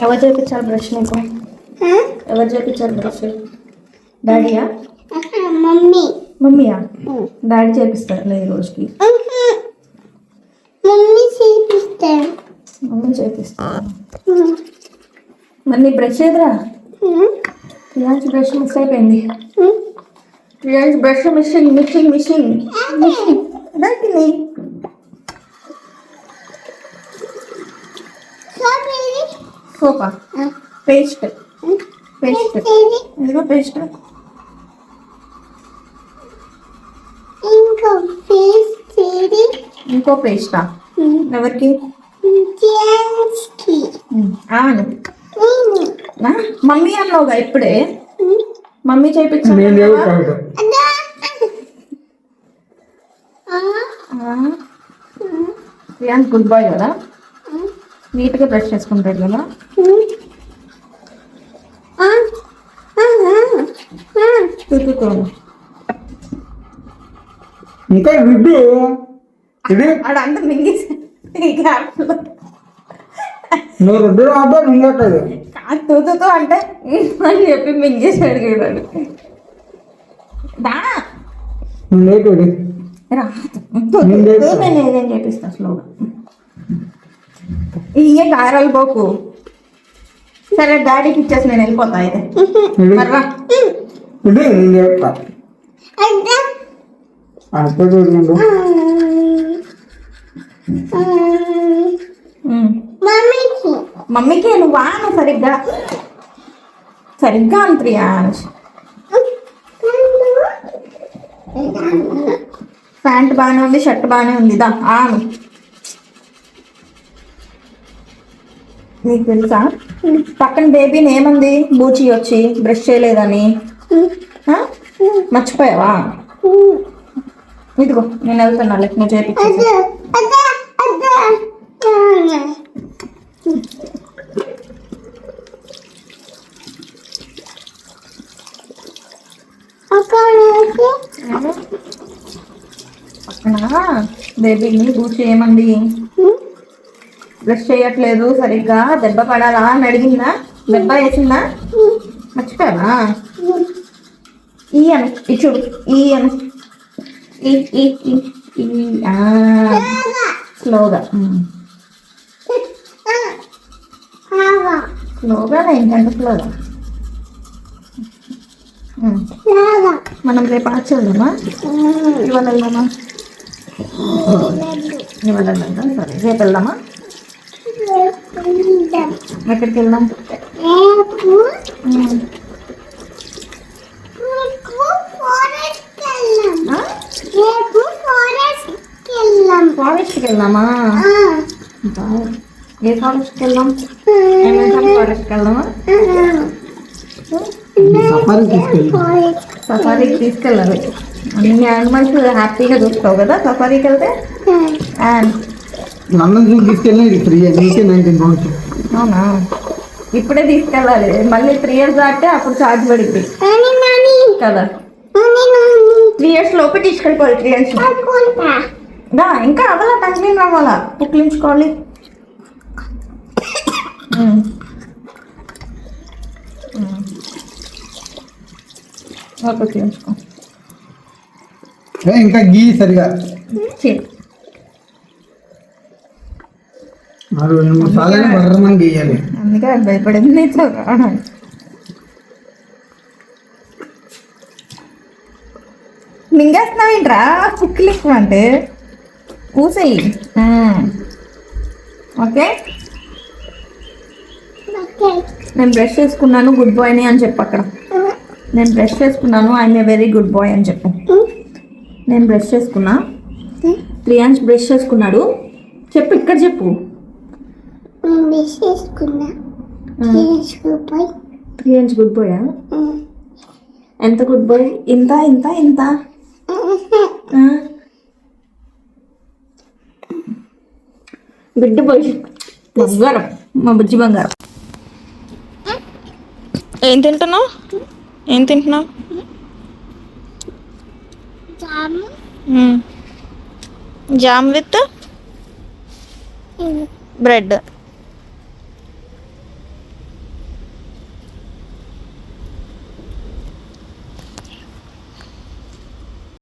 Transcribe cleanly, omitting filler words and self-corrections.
ఎవరు చేయించారు బ్రష్ నీకు? ఎవరు చేయించారు బ్రష్? డాడీయా? మమ్మీయా? డాడీ చేపిస్తారులే ఈ రోజుకి. మమ్మీ చేపిస్తారు. మరి నీ బ్రష్ ఏదిరా? ప్రియాంశ్ బ్రష్ మిస్ అయిపోయింది. Priyansh brush missing. దానికి సోపా పేస్ట్ ఇదిగో పేస్ట్. ఇంకో పేస్టా? ఎవరికి? అవును మమ్మీ అన్నావుగా ఇప్పుడే. మమ్మీ చేయించాను. ప్రియాంక్ గుడ్ బాయ్ కదా, నీట్గా బ్రష్ చేసుకుంటాడు కదా. ఇంకా అంత మింగేసి తూతూ అంటే అని చెప్పి మింగేసాడు చూడాడు. నేను ఏదేం చేపిస్తా స్లోగా. ఇయ్యే కారాలు పోకు. సరే డాడీకి ఇచ్చేసి నేను వెళ్ళిపోతా అయితే. మమ్మీకి నువ్వు వాను సరిగ్గా అని ప్రియాంశ్. ప్యాంట్ బాగానే ఉంది, షర్ట్ బాగానే ఉంది. దా ఆను. నీకు తెలుసా పక్కన బేబీని ఏమంది బూచి వచ్చి బ్రష్ చేయలేదని? మర్చిపోయావా? ఇదిగో నేను వెళ్తున్నా, లెక్క నువ్వు చేపించు. పక్కన బేబీని బూచి ఏమంది? బ్రష్ చేయట్లేదు సరిగ్గా, దెబ్బ పడాలా అని అడిగిందా? దెబ్బ వేసిందా? మర్చిపోయావా? ఈ అని ఇచ్చుడు, ఈ అని స్లోగా ఏంటంటే స్లోగా. మనం రేపు ఆర్చి వెళ్దామా? ఇవాళ వెళ్దామా? ఇవాళ వెళ్దాం. సరే రేపు వెళ్దామా? ఎక్కడికి వెళ్దాం? ఫారెస్ట్కి వెళ్దామా? ఏ ఫారెస్ట్కి వెళ్దాం? అమెజాన్ ఫారెస్ట్కి వెళ్దామా? సఫారీకి తీసుకెళ్ళాలి. అన్ని యానిమల్స్ హ్యాపీగా చూస్తావు కదా సఫారీకి వెళ్తే. అవునా? ఇప్పుడే తీసుకెళ్ళాలి. మళ్ళీ 3 years దాటితే అప్పుడు ఛార్జ్ పడింది కదా. 3 years లోపే తీసుకెళ్ళిపోవాలి. 3 years ఇంకా అవ్వాలా, టంగ్ రావాలా, పుక్లించుకోవాలి. ఇంకా గీ సరిగా గీయాలి. అందుకే భయపడింది. మింగేస్తున్నావు ఏంట్రా పుక్లిక్ అంటే? కూసేయి. ఓకే నేను బ్రష్ చేసుకున్నాను, గుడ్ బాయ్ని అని చెప్పు. అక్కడ నేను బ్రష్ చేసుకున్నాను, I'm a very good boy అని చెప్పు. నేను బ్రష్ చేసుకున్నా, ప్రియాంశ్ బ్రష్ చేసుకున్నాడు చెప్పు. ఇక్కడ చెప్పు. Priyansh good boy. ఎంత గుడ్ బాయ్? ఇంత ఇంత ఇంత బిడ్డ బాయ్ బంగారం, మా బుజ్జి బంగారం. ఏం తింటున్నావు? Jam with bread.